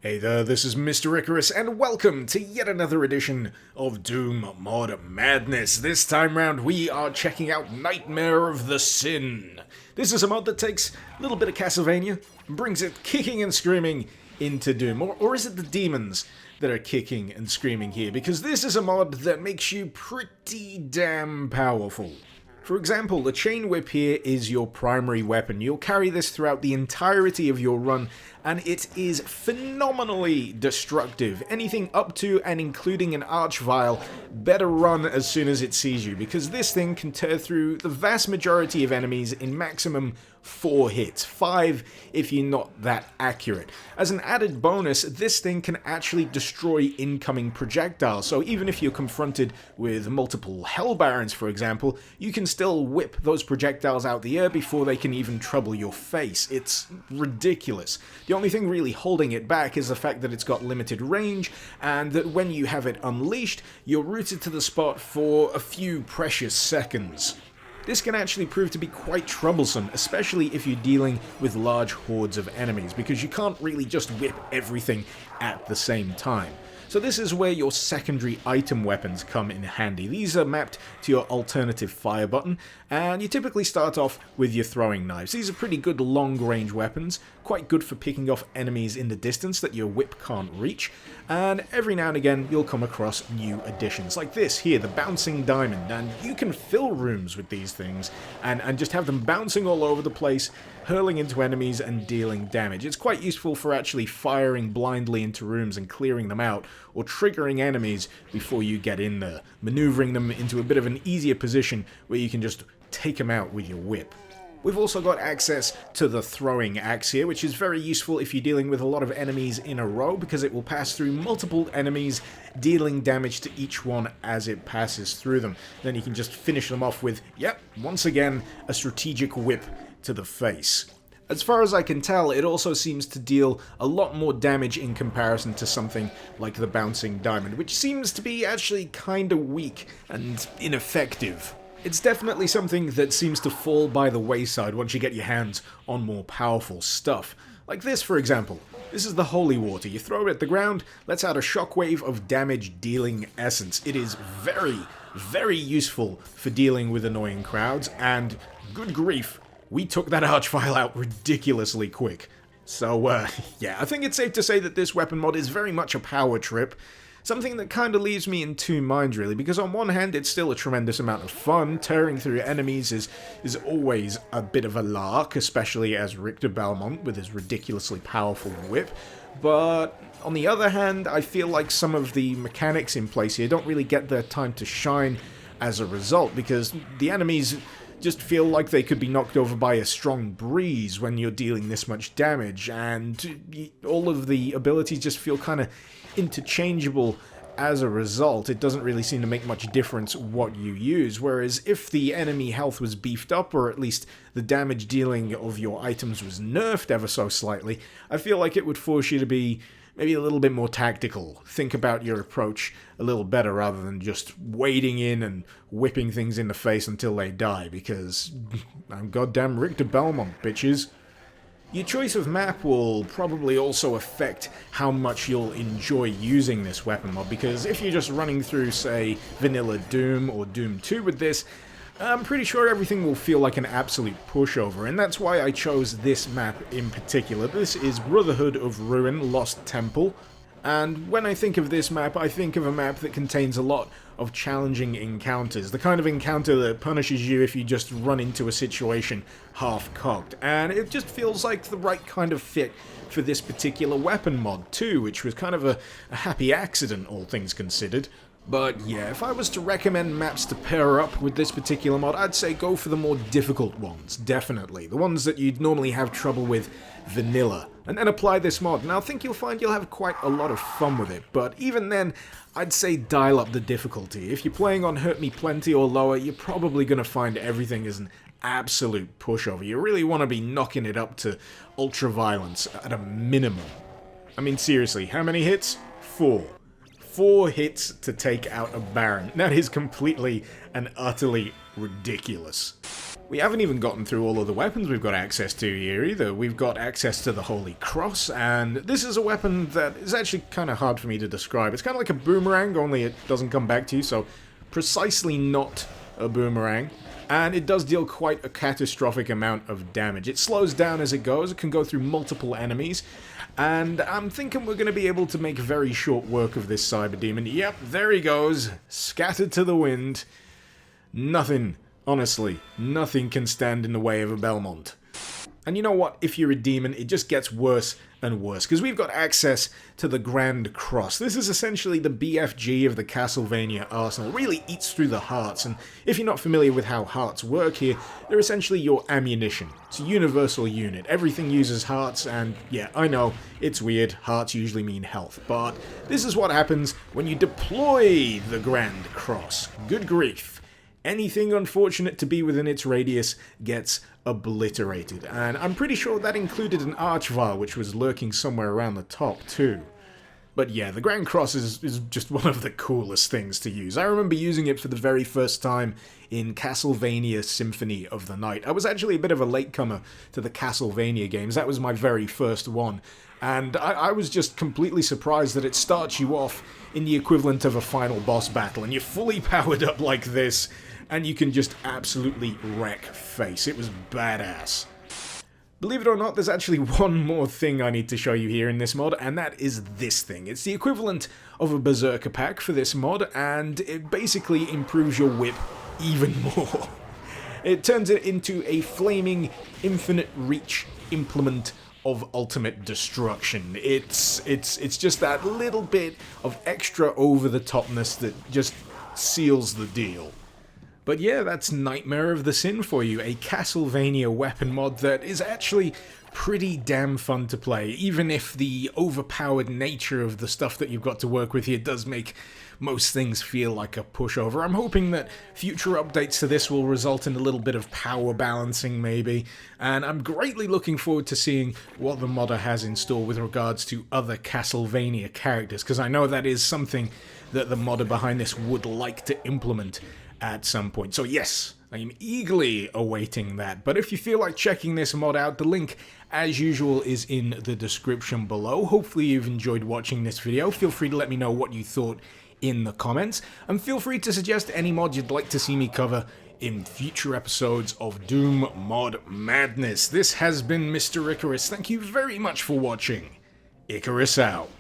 Hey there, this is Mr. Icarus, and welcome to yet another edition of Doom Mod Madness. This time round, we are checking out Nightmare of the Sin. This is a mod that takes a little bit of Castlevania and brings it kicking and screaming into Doom. Or is it the demons that are kicking and screaming here? Because this is a mod that makes you pretty damn powerful. For example, the chain whip here is your primary weapon. You'll carry this throughout the entirety of your run, and it is phenomenally destructive. Anything up to and including an archvile better run as soon as it sees you, because this thing can tear through the vast majority of enemies in maximum 4 hits, 5 if you're not that accurate. As an added bonus, this thing can actually destroy incoming projectiles, so even if you're confronted with multiple Hell Barons, for example, you can still whip those projectiles out the air before they can even trouble your face. It's ridiculous. The only thing really holding it back is the fact that it's got limited range, and that when you have it unleashed, you're rooted to the spot for a few precious seconds. This can actually prove to be quite troublesome, especially if you're dealing with large hordes of enemies, because you can't really just whip everything at the same time. So this is where your secondary item weapons come in handy. These are mapped to your alternative fire button, and you typically start off with your throwing knives. These are pretty good long-range weapons, quite good for picking off enemies in the distance that your whip can't reach, and every now and again you'll come across new additions, like this here, the bouncing diamond, and you can fill rooms with these things, and just have them bouncing all over the place, hurling into enemies and dealing damage. It's quite useful for actually firing blindly into rooms and clearing them out, or triggering enemies before you get in there, maneuvering them into a bit of an easier position where you can just take them out with your whip. We've also got access to the throwing axe here, which is very useful if you're dealing with a lot of enemies in a row, because it will pass through multiple enemies, dealing damage to each one as it passes through them. Then you can just finish them off with, yep, once again, a strategic whip to the face. As far as I can tell, it also seems to deal a lot more damage in comparison to something like the bouncing diamond, which seems to be actually kinda weak and ineffective. It's definitely something that seems to fall by the wayside once you get your hands on more powerful stuff. Like this, for example. This is the holy water. You throw it at the ground, lets out a shockwave of damage-dealing essence. It is very, very useful for dealing with annoying crowds, and good grief, we took that archvile out ridiculously quick. So, yeah, I think it's safe to say that this weapon mod is very much a power trip. Something that kind of leaves me in two minds, really, because on one hand, it's still a tremendous amount of fun. Tearing through enemies is always a bit of a lark, especially as Richter Belmont with his ridiculously powerful whip. But on the other hand, I feel like some of the mechanics in place here don't really get their time to shine as a result, because the enemies just feel like they could be knocked over by a strong breeze when you're dealing this much damage, and all of the abilities just feel kind of interchangeable as a result. It doesn't really seem to make much difference what you use, whereas if the enemy health was beefed up, or at least the damage dealing of your items was nerfed ever so slightly, I feel like it would force you to be maybe a little bit more tactical. Think about your approach a little better rather than just wading in and whipping things in the face until they die, because I'm goddamn Richter Belmont, bitches. Your choice of map will probably also affect how much you'll enjoy using this weapon mod, because if you're just running through, say, vanilla Doom or Doom 2 with this, I'm pretty sure everything will feel like an absolute pushover, and that's why I chose this map in particular. This is Brotherhood of Ruin, Lost Temple, and when I think of this map, I think of a map that contains a lot of challenging encounters, the kind of encounter that punishes you if you just run into a situation half-cocked, and it just feels like the right kind of fit for this particular weapon mod too, which was kind of a happy accident, all things considered. But yeah, if I was to recommend maps to pair up with this particular mod, I'd say go for the more difficult ones, definitely. The ones that you'd normally have trouble with vanilla. And then apply this mod, and I think you'll find you'll have quite a lot of fun with it. But even then, I'd say dial up the difficulty. If you're playing on Hurt Me Plenty or lower, you're probably going to find everything is an absolute pushover. You really want to be knocking it up to ultra-violence at a minimum. I mean, seriously, how many hits? 4. 4 hits to take out a Baron. That is completely and utterly ridiculous. We haven't even gotten through all of the weapons we've got access to here either. We've got access to the Holy Cross, and this is a weapon that is actually kind of hard for me to describe. It's kind of like a boomerang, only it doesn't come back to you, so precisely not a boomerang. And it does deal quite a catastrophic amount of damage. It slows down as it goes, it can go through multiple enemies, and I'm thinking we're going to be able to make very short work of this Cyber Demon. Yep, there he goes, scattered to the wind. Nothing, honestly, nothing can stand in the way of a Belmont. And you know what, if you're a demon, it just gets worse and worse, because we've got access to the Grand Cross. This is essentially the BFG of the Castlevania arsenal. It really eats through the hearts, and if you're not familiar with how hearts work here, they're essentially your ammunition. It's a universal unit. Everything uses hearts, and yeah, I know, it's weird, hearts usually mean health, but this is what happens when you deploy the Grand Cross. Good grief. Anything unfortunate to be within its radius gets obliterated, and I'm pretty sure that included an Archvile, which was lurking somewhere around the top too. But yeah, the Grand Cross is just one of the coolest things to use. I remember using it for the very first time in Castlevania Symphony of the Night. I was actually a bit of a latecomer to the Castlevania games. That was my very first one. And I was just completely surprised that it starts you off in the equivalent of a final boss battle, and you're fully powered up like this, and you can just absolutely wreck face. It was badass. Believe it or not, there's actually one more thing I need to show you here in this mod, and that is this thing. It's the equivalent of a Berserker Pack for this mod, and it basically improves your whip even more. It turns it into a flaming, infinite reach implement of ultimate destruction. It's just that little bit of extra over-the-topness that just seals the deal. But yeah, that's Nightmare of the Sin for you, a Castlevania weapon mod that is actually pretty damn fun to play, even if the overpowered nature of the stuff that you've got to work with here does make most things feel like a pushover. I'm hoping that future updates to this will result in a little bit of power balancing maybe, and I'm greatly looking forward to seeing what the modder has in store with regards to other Castlevania characters, because I know that is something that the modder behind this would like to implement at some point. So yes, I am eagerly awaiting that. But if you feel like checking this mod out, the link, as usual, is in the description below. Hopefully you've enjoyed watching this video. Feel free to let me know what you thought in the comments, and feel free to suggest any mod you'd like to see me cover in future episodes of Doom Mod Madness. This has been Mr. Icarus. Thank you very much for watching. Icarus out.